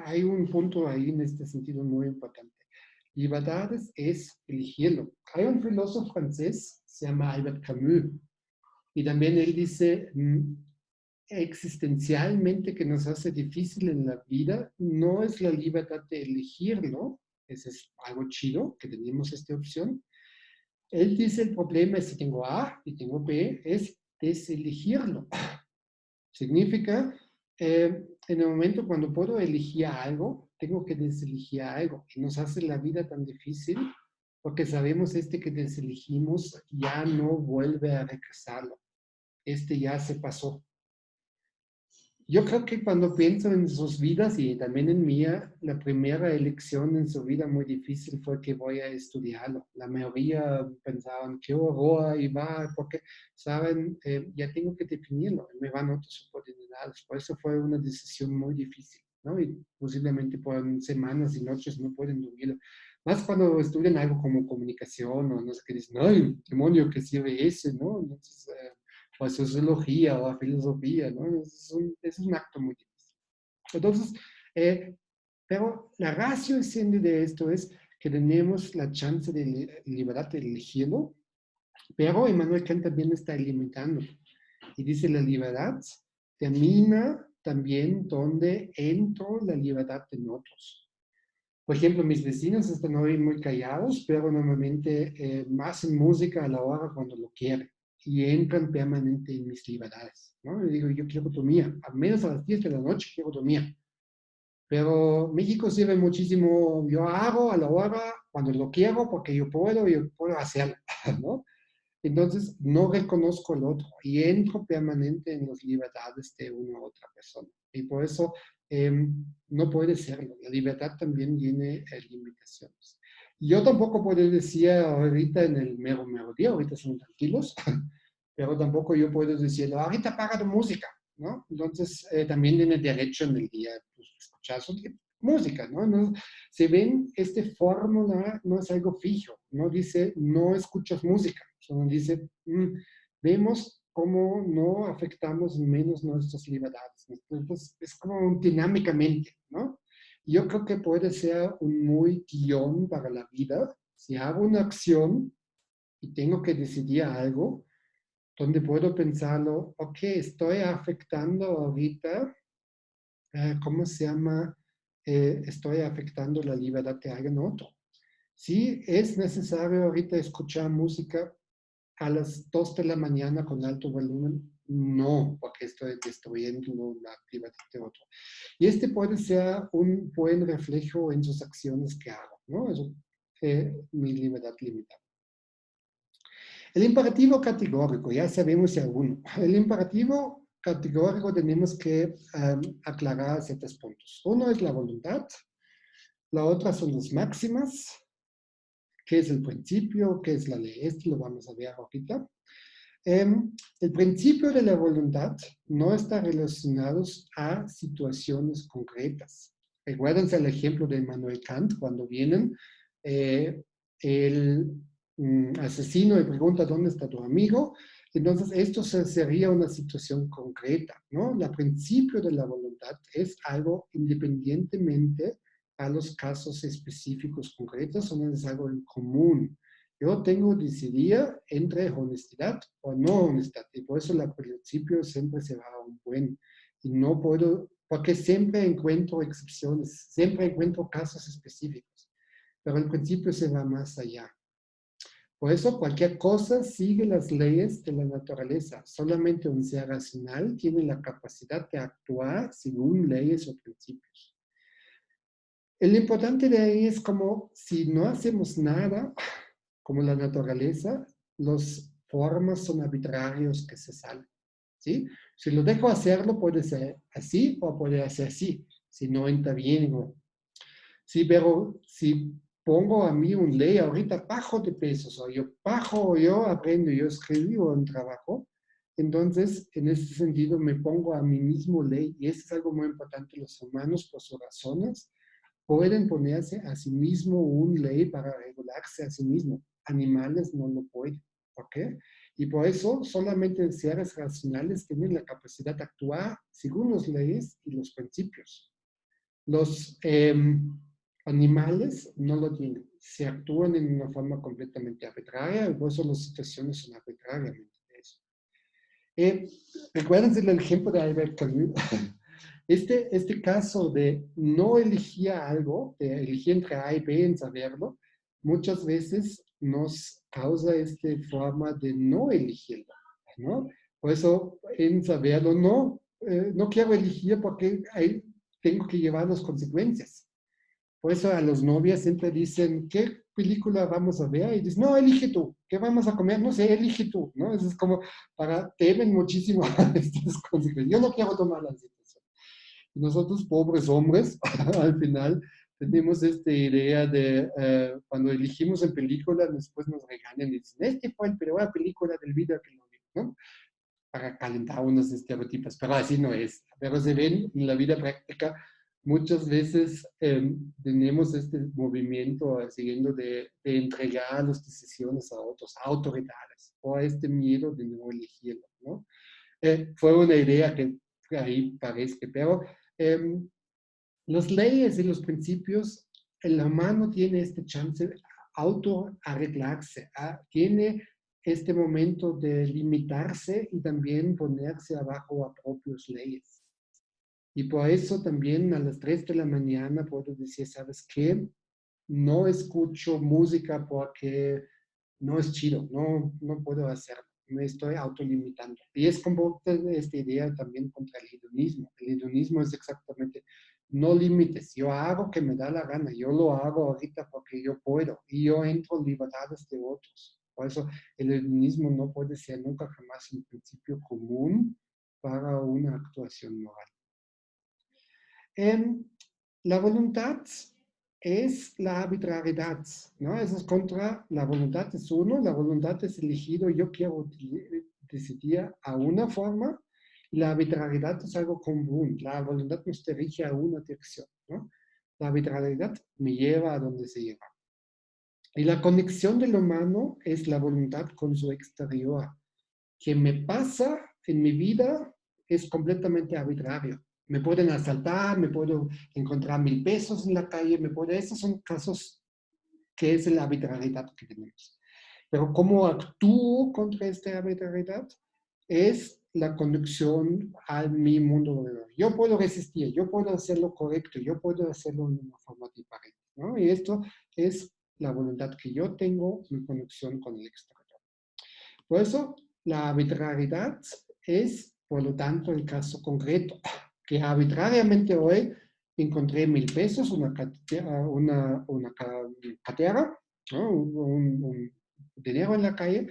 Hay un punto ahí en este sentido muy importante. Libertades es elegirlo. Hay un filósofo francés, se llama Albert Camus, y también él dice, existencialmente que nos hace difícil en la vida no es la libertad de elegirlo, ese es algo chido, que tenemos esta opción, Él dice el problema es si tengo A y tengo B, es deselegirlo. Significa, en el momento cuando puedo elegir algo, tengo que deselegir algo. Y nos hace la vida tan difícil porque sabemos que deselegimos ya no vuelve a regresarlo. Ya se pasó. Yo creo que cuando pienso en sus vidas y también en mía, la primera elección en su vida muy difícil fue que voy a estudiarlo. La mayoría pensaban, qué horror, y va, porque, saben, ya tengo que definirlo, me van otras oportunidades. Por eso fue una decisión muy difícil, ¿no? Y posiblemente por semanas y noches no pueden dormir. Más cuando estudian algo como comunicación o no sé qué, dicen, ay, demonio, que sirve ese, ¿no? Entonces, o a sociología o a filosofía, ¿no? Es un acto muy difícil. Entonces, pero la ratio de esto es que tenemos la chance de libertad de elegirlo, pero Immanuel Kant también está limitando. Y dice, la libertad termina también donde entro la libertad en otros. Por ejemplo, mis vecinos están hoy muy callados, pero normalmente hacen música a la hora cuando lo quieren y entran permanente en mis libertades, ¿no? Y digo, yo quiero autonomía, al menos a las 10 de la noche quiero autonomía. Pero México sirve muchísimo, yo hago a la hora cuando lo quiero porque yo puedo hacerlo, ¿no? Entonces no reconozco el otro y entro permanente en las libertades de una u otra persona. Y por eso no puede serlo. La libertad también tiene limitaciones. Yo tampoco puedo decir ahorita en el mero día, ahorita son tranquilos, pero tampoco yo puedo decir, ahorita apaga tu música, ¿no? Entonces también tiene derecho en el día pues, escuchar su música, ¿no? No se ven, fórmula no es algo fijo, no dice, no escuchas música, sino dice, vemos cómo no afectamos menos nuestras libertades. Entonces, es como dinámicamente, ¿no? Yo creo que puede ser un muy guión para la vida. Si hago una acción y tengo que decidir algo, donde puedo pensarlo, ok, estoy afectando ahorita, ¿cómo se llama? Estoy afectando la libertad de alguien otro. Sí, es necesario ahorita escuchar música a las 2 de la mañana con alto volumen. No, porque estoy destruyendo la libertad de otro. Y puede ser un buen reflejo en sus acciones que hago, ¿no? Eso, mi libertad limitada. El imperativo categórico, ya sabemos alguno. El imperativo categórico tenemos que aclarar ciertos puntos. Uno es la voluntad, la otra son las máximas, qué es el principio, qué es la ley. Esto lo vamos a ver ahorita. El principio de la voluntad no está relacionado a situaciones concretas. Recuérdense el ejemplo de Immanuel Kant, cuando vienen el asesino y pregunta dónde está tu amigo. Entonces, esto sería una situación concreta, ¿no? El principio de la voluntad es algo independientemente a los casos específicos concretos, sino es algo en común. Yo tengo que decidir entre honestidad o no honestidad. Y por eso el principio siempre será un buen. Y no puedo, porque siempre encuentro excepciones, siempre encuentro casos específicos. Pero el principio se va más allá. Por eso cualquier cosa sigue las leyes de la naturaleza. Solamente un ser racional tiene la capacidad de actuar según leyes o principios. Lo importante de ahí es como si no hacemos nada, como la naturaleza, las formas son arbitrarios que se salen. ¿Sí? Si lo dejo hacerlo, puede ser así o puede ser así, si no intervengo. Sí, pero si pongo a mí una ley, ahorita bajo de pesos, o yo aprendo, yo escribo un trabajo, entonces en ese sentido me pongo a mí mismo ley, y eso es algo muy importante. Los humanos, por sus razones, pueden ponerse a sí mismo una ley para regularse a sí mismo. Animales no lo pueden, ¿ok? Y por eso solamente seres racionales tienen la capacidad de actuar según las leyes y los principios. Los animales no lo tienen. Se actúan en una forma completamente arbitraria y por eso las situaciones son arbitrariamente eso. Recuérdense el ejemplo de Albert Camus. Este caso de no elegir algo, de elegir entre A y B en saberlo, muchas veces nos causa esta forma de no elegirlo, ¿no? Por eso, en saberlo, no quiero elegir porque ahí tengo que llevar las consecuencias. Por eso a los novias siempre dicen, ¿qué película vamos a ver? Y dicen, no, elige tú. ¿Qué vamos a comer? No sé, elige tú, ¿no? Eso es como, temen muchísimo a estas consecuencias. Yo no quiero tomar la situación. Y nosotros, pobres hombres, al final tenemos esta idea de cuando elegimos en película, después nos regañan y dicen, este fue el peor película del video que lo vi, ¿no? Para calentar unos estereotipos, pero así no es. Pero se ven en la vida práctica, muchas veces tenemos este movimiento siguiendo de entregar las decisiones a otros, a autoridades, o a este miedo de no elegirlo, ¿no? Fue una idea que ahí parece, pero las leyes y los principios, el humano tiene este chance de autoarreglarse, tiene este momento de limitarse y también ponerse abajo a propias leyes. Y por eso también a las 3 de la mañana puedo decir, ¿sabes qué? No escucho música porque no es chido, no puedo hacerlo, me estoy autolimitando. Y es como esta idea también contra el hedonismo. El hedonismo es exactamente, no límites, yo hago que me da la gana, yo lo hago ahorita porque yo puedo y yo entro en libertades de otros. Por eso el hedonismo no puede ser nunca jamás un principio común para una actuación moral. Em, la voluntad es la arbitrariedad, ¿no? Eso es contra la voluntad es uno, la voluntad es elegido, yo quiero decidir a una forma, y la arbitrariedad es algo común, la voluntad nos dirige a una dirección, ¿no? La arbitrariedad me lleva a donde se lleva. Y la conexión del humano es la voluntad con su exterior. Que me pasa en mi vida es completamente arbitrario. Me pueden asaltar, me puedo encontrar 1,000 pesos en la calle, esos son casos que es la arbitrariedad que tenemos. Pero cómo actúo contra esta arbitrariedad es la conducción a mi mundo alrededor. Yo puedo resistir, yo puedo hacer lo correcto, yo puedo hacerlo de una forma diferente, ¿no? Y esto es la voluntad que yo tengo, mi conexión con el exterior. Por eso, la arbitrariedad es, por lo tanto, el caso concreto, que arbitrariamente hoy encontré 1,000 pesos, una cartera, ¿no? un dinero en la calle,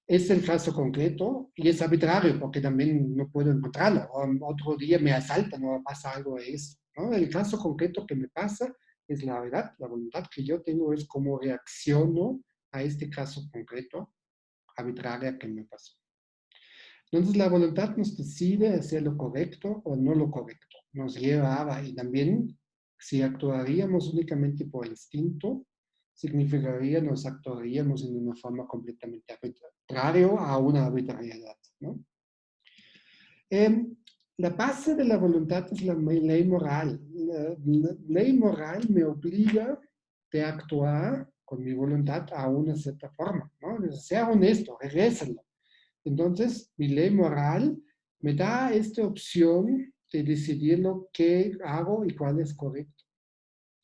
es el caso concreto y es arbitrario porque también no puedo encontrarlo. O otro día me asaltan o pasa algo de eso, ¿no? El caso concreto que me pasa es la verdad, la voluntad que yo tengo es cómo reacciono a este caso concreto arbitraria que me pasó. Entonces la voluntad nos decide hacer lo correcto o no lo correcto. Nos lleva y también si actuaríamos únicamente por instinto, significaría nos actuaríamos en una forma completamente arbitraria a una arbitrariedad, ¿no? La base de la voluntad es la ley moral. La ley moral me obliga de actuar con mi voluntad a una cierta forma, ¿no? Sea honesto, regrésalo. Entonces, mi ley moral me da esta opción de decidir lo que hago y cuál es correcto.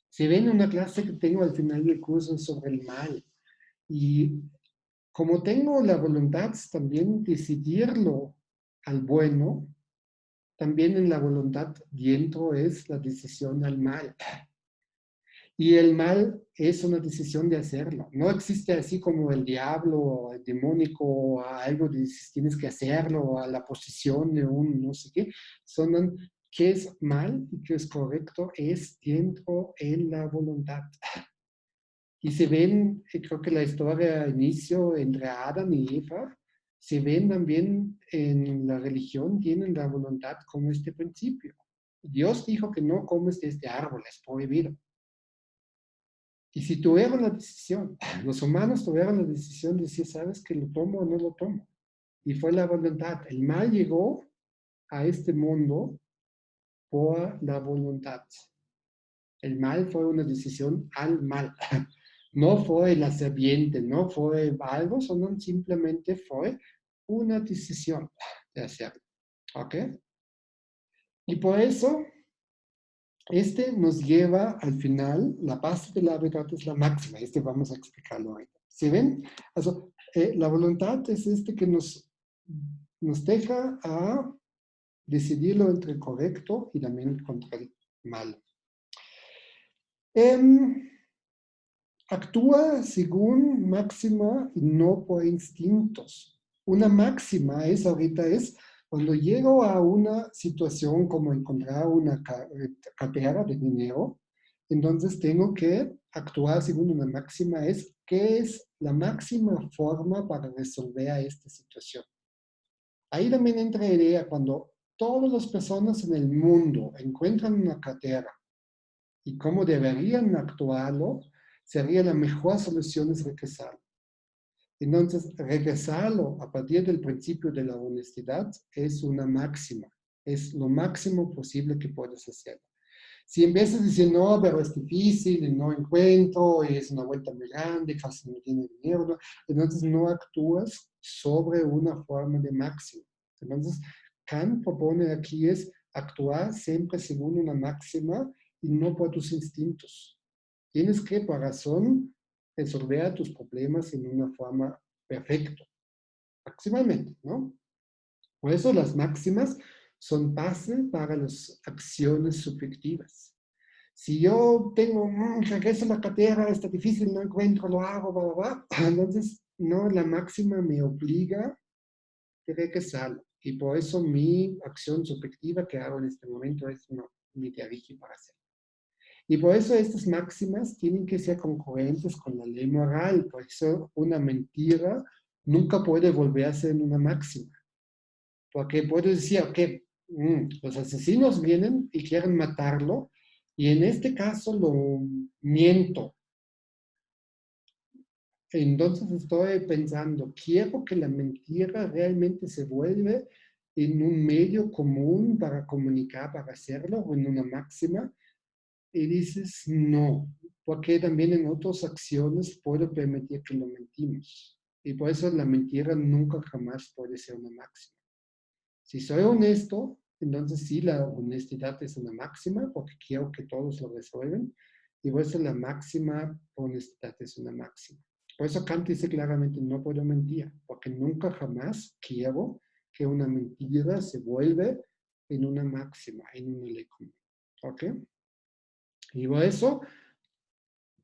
Si ven una clase que tengo al final del curso sobre el mal, y como tengo la voluntad también decidirlo al bueno, también en la voluntad dentro es la decisión al mal. Y el mal es una decisión de hacerlo. No existe así como el diablo o el demónico o algo de si tienes que hacerlo o a la posición de un no sé qué. Son qué es mal y qué es correcto es dentro en la voluntad. Y se ven, creo que la historia inicio entre Adán y Eva, se ven también en la religión, tienen la voluntad como este principio. Dios dijo que no comes de este árbol, es prohibido. Y si tuvieron la decisión, los humanos tuvieron la decisión de decir, ¿sabes que lo tomo o no lo tomo? Y fue la voluntad. El mal llegó a este mundo por la voluntad. El mal fue una decisión al mal. No fue la serpiente, no fue algo, sino simplemente fue una decisión de hacerlo. ¿Ok? Y por eso Este nos lleva al final, la base de la verdad es la máxima. Este vamos a explicarlo ahorita. ¿Sí ven? Also, la voluntad es este que nos deja a decidirlo entre el correcto y también contra el malo. Actúa según máxima y no por instintos. Una máxima ahorita es cuando llego a una situación como encontrar una cartera de dinero, entonces tengo que actuar según una máxima, es ¿qué es la máxima forma para resolver a esta situación? Ahí también entra la idea cuando todas las personas en el mundo encuentran una cartera y cómo deberían actuarlo, sería la mejor solución es regresarlo. Entonces, regresarlo a partir del principio de la honestidad es una máxima, es lo máximo posible que puedes hacer. Si en vez de decir, no, pero es difícil, no encuentro, es una vuelta muy grande, casi no tiene dinero, ¿no? Entonces no actúas sobre una forma de máxima. Entonces, Kant propone aquí es actuar siempre según una máxima y no por tus instintos. Tienes que, por razón, resolver tus problemas en una forma perfecta, maximalmente, ¿no? Por eso las máximas son base para las acciones subjetivas. Si yo tengo, regreso a la cartera, está difícil, no encuentro, lo hago, bla, bla, bla, entonces no, la máxima me obliga a regresarlo. Y por eso mi acción subjetiva que hago en este momento es no, me dirigir para hacer. Y por eso estas máximas tienen que ser congruentes con la ley moral. Por eso una mentira nunca puede volverse en una máxima. Porque puedo decir, ok, los asesinos vienen y quieren matarlo, y en este caso lo miento. Entonces estoy pensando, quiero que la mentira realmente se vuelva en un medio común para comunicar, para hacerlo, o en una máxima. Y dices, no, porque también en otras acciones puedo permitir que lo mentimos. Y por eso la mentira nunca jamás puede ser una máxima. Si soy honesto, entonces sí, la honestidad es una máxima, porque quiero que todos lo resuelvan. Y por eso la máxima honestidad es una máxima. Por eso Kant dice claramente, no puedo mentir, porque nunca jamás quiero que una mentira se vuelva en una máxima, en una ley común. ¿Ok? Y por eso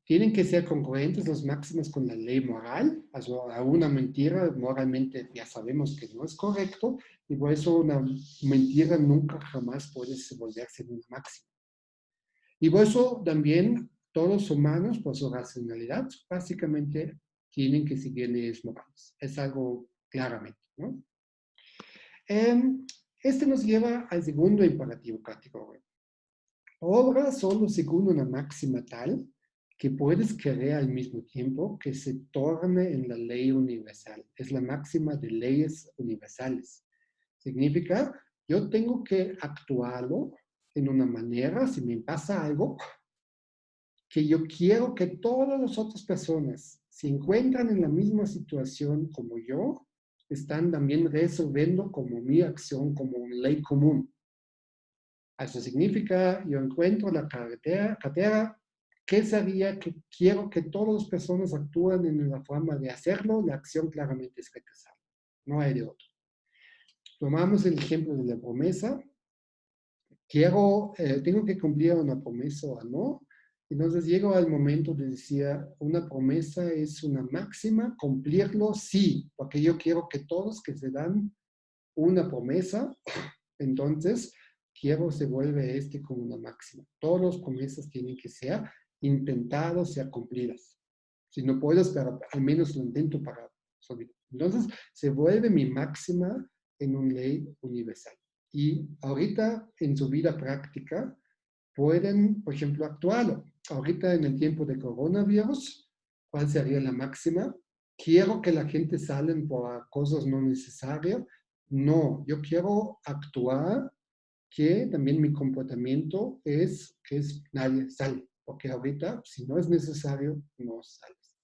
tienen que ser congruentes los máximos con la ley moral. Also, a una mentira moralmente ya sabemos que no es correcto, y por eso una mentira nunca jamás puede volverse en una máxima. Y por eso también todos los humanos, por su racionalidad, básicamente tienen que seguir leyes morales. Es algo claramente, ¿no? Este nos lleva al segundo imperativo categórico. Obra solo según una máxima tal que puedes querer al mismo tiempo que se torne en la ley universal. Es la máxima de leyes universales. Significa, yo tengo que actuarlo en una manera, si me pasa algo, que yo quiero que todas las otras personas se encuentran en la misma situación como yo, están también resolviendo como mi acción, como una ley común. Eso significa, yo encuentro la cartera, ¿qué sería que quiero que todas las personas actúen en la forma de hacerlo? La acción claramente es regresar, no hay de otro. Tomamos el ejemplo de la promesa. Tengo que cumplir una promesa o no. Entonces llego al momento de decir, una promesa es una máxima, cumplirlo sí, porque yo quiero que todos que se dan una promesa, entonces quiero se vuelve como una máxima. Todas las promesas tienen que ser intentadas, ser cumplidas. Si no puedes, pero al menos lo intento para solventar. Entonces se vuelve mi máxima en una ley universal. Y ahorita en su vida práctica pueden, por ejemplo, actuarlo. Ahorita en el tiempo de coronavirus, ¿cuál sería la máxima? Quiero que la gente salga por cosas no necesarias. No, yo quiero actuar que también mi comportamiento es que nadie sale, porque ahorita, si no es necesario, no sales.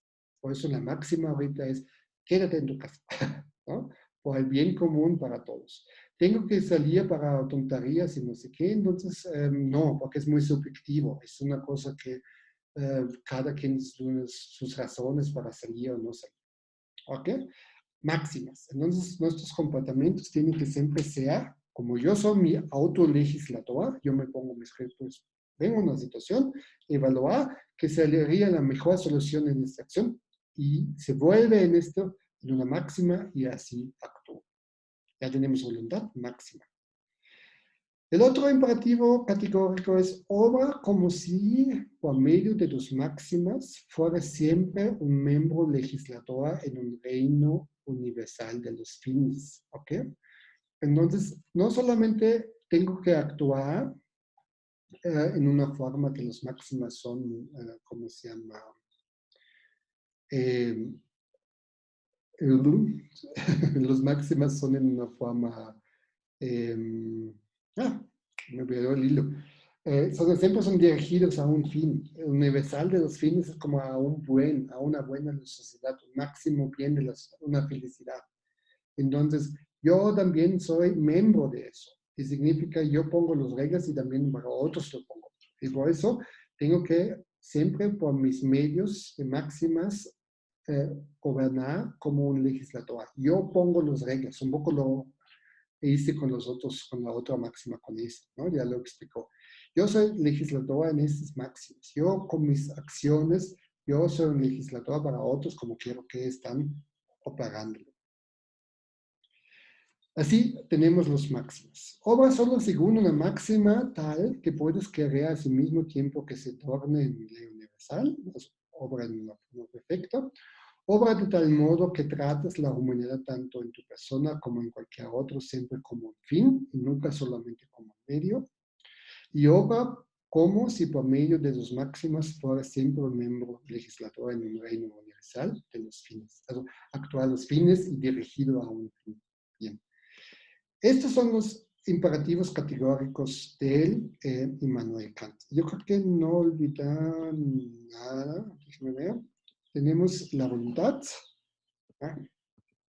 Por eso la máxima ahorita es, quédate en tu casa, ¿no? Por el bien común para todos. tengo que salir para tonterías y no sé qué, entonces no, porque es muy subjetivo, es una cosa que cada quien tiene sus razones para salir o no salir. ¿Ok? Máximas. Entonces, nuestros comportamientos tienen que siempre ser, como yo soy mi autolegislador, yo me pongo mis retos, vengo a una situación, evaluar que sería la mejor solución en esta acción y se vuelve en esto en una máxima y así actúo. Ya tenemos voluntad máxima. El otro imperativo categórico es obra como si por medio de tus máximas fuera siempre un miembro legislador en un reino universal de los fines. ¿Ok? Entonces, no solamente tengo que actuar en una forma que los máximas son, ¿cómo se llama? Eh, los máximas son en una forma eh, me olvidó el hilo. Siempre son dirigidos a un fin. El universal de los fines es como a a una buena sociedad, un máximo bien de una felicidad. Entonces, yo también soy miembro de eso. Y significa yo pongo las reglas y también para otros lo pongo. Y por eso tengo que siempre por mis medios de máximas eh, gobernar como un legislador. Yo pongo las reglas, un poco lo hice con los otros, con la otra máxima, con esta, ¿no? Ya lo explicó. Yo soy legislador en estas máximas. Yo con mis acciones, yo soy un legislador para otros como quiero que están operando. Así tenemos los máximos. Obra solo según una máxima tal que puedes querer al mismo tiempo que se torne en ley universal, obra en una forma perfecta. Obra de tal modo que trates la humanidad tanto en tu persona como en cualquier otro, siempre como un fin y nunca solamente como un medio. Y obra como si por medio de sus máximas fuera siempre un miembro legislador en un reino universal de los fines. Also, actuar los fines y dirigido a un fin. Bien. Estos son los imperativos categóricos de él, Immanuel Kant. Yo creo que no olvidan nada. Déjenme ver. Tenemos la voluntad. ¿Ah?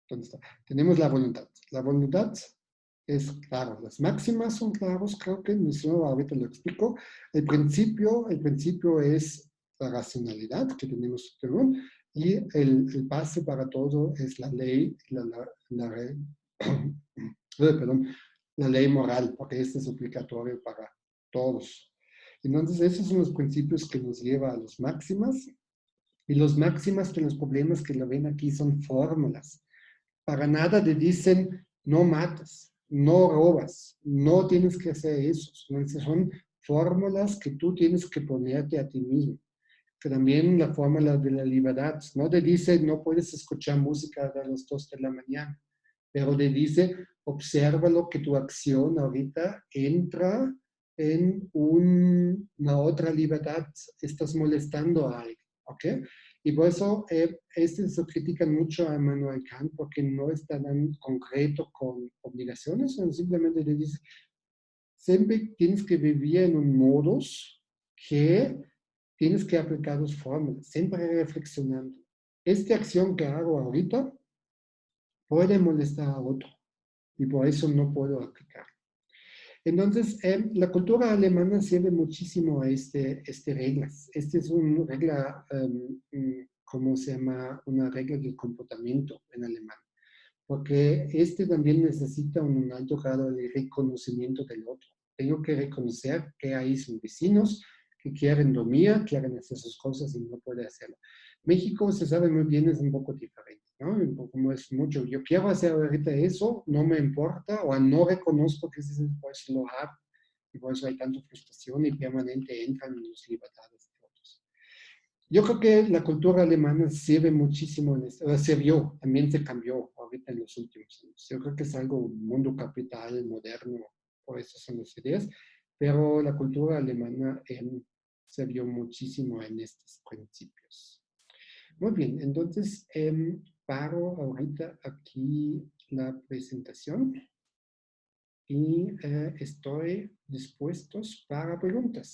¿Dónde está? Tenemos la voluntad. La voluntad es claro. Las máximas son claros, creo que no, ahorita lo explico. El principio es la racionalidad que tenemos y el base para todo es la ley, perdón, la ley moral, porque este es obligatorio para todos. Entonces, esos son los principios que nos llevan a los máximas. Y los máximas que los problemas que lo ven aquí son fórmulas. Para nada te dicen, no matas, no robas, no tienes que hacer eso. Son fórmulas que tú tienes que ponerte a ti mismo. Que también la fórmula de la libertad, no te dice, no puedes escuchar música a las 2 de la mañana, pero te dice, observa lo que tu acción ahorita entra en una otra libertad, estás molestando a alguien, ¿ok? Y por eso se critican mucho a Immanuel Kant porque no es tan concreto con obligaciones, sino simplemente le dice, siempre tienes que vivir en un modus que tienes que aplicar las fórmulas, siempre reflexionando. Esta acción que hago ahorita puede molestar a otro y por eso no puedo aplicar. Entonces, la cultura alemana sirve muchísimo a este reglas. Este es una regla, ¿cómo se llama? Una regla de comportamiento en alemán. Porque este también necesita un alto grado de reconocimiento del otro. Tengo que reconocer que ahí son vecinos que quieren dormir, quieren hacer sus cosas y no puede hacerlo. México, se sabe muy bien, es un poco diferente, ¿no? Como es mucho, yo quiero hacer ahorita eso, no me importa, o no reconozco que ese pues lo hago, y por eso hay tanta frustración y permanente entran en las libertades de otros. Yo creo que la cultura alemana sirve muchísimo en esto, sirvió, también se cambió ahorita en los últimos años. Yo creo que es algo mundo capital, moderno, por eso son las ideas, pero la cultura alemana se vio muchísimo en estos principios. Muy bien, entonces paro ahorita aquí la presentación y estoy dispuestos para preguntas.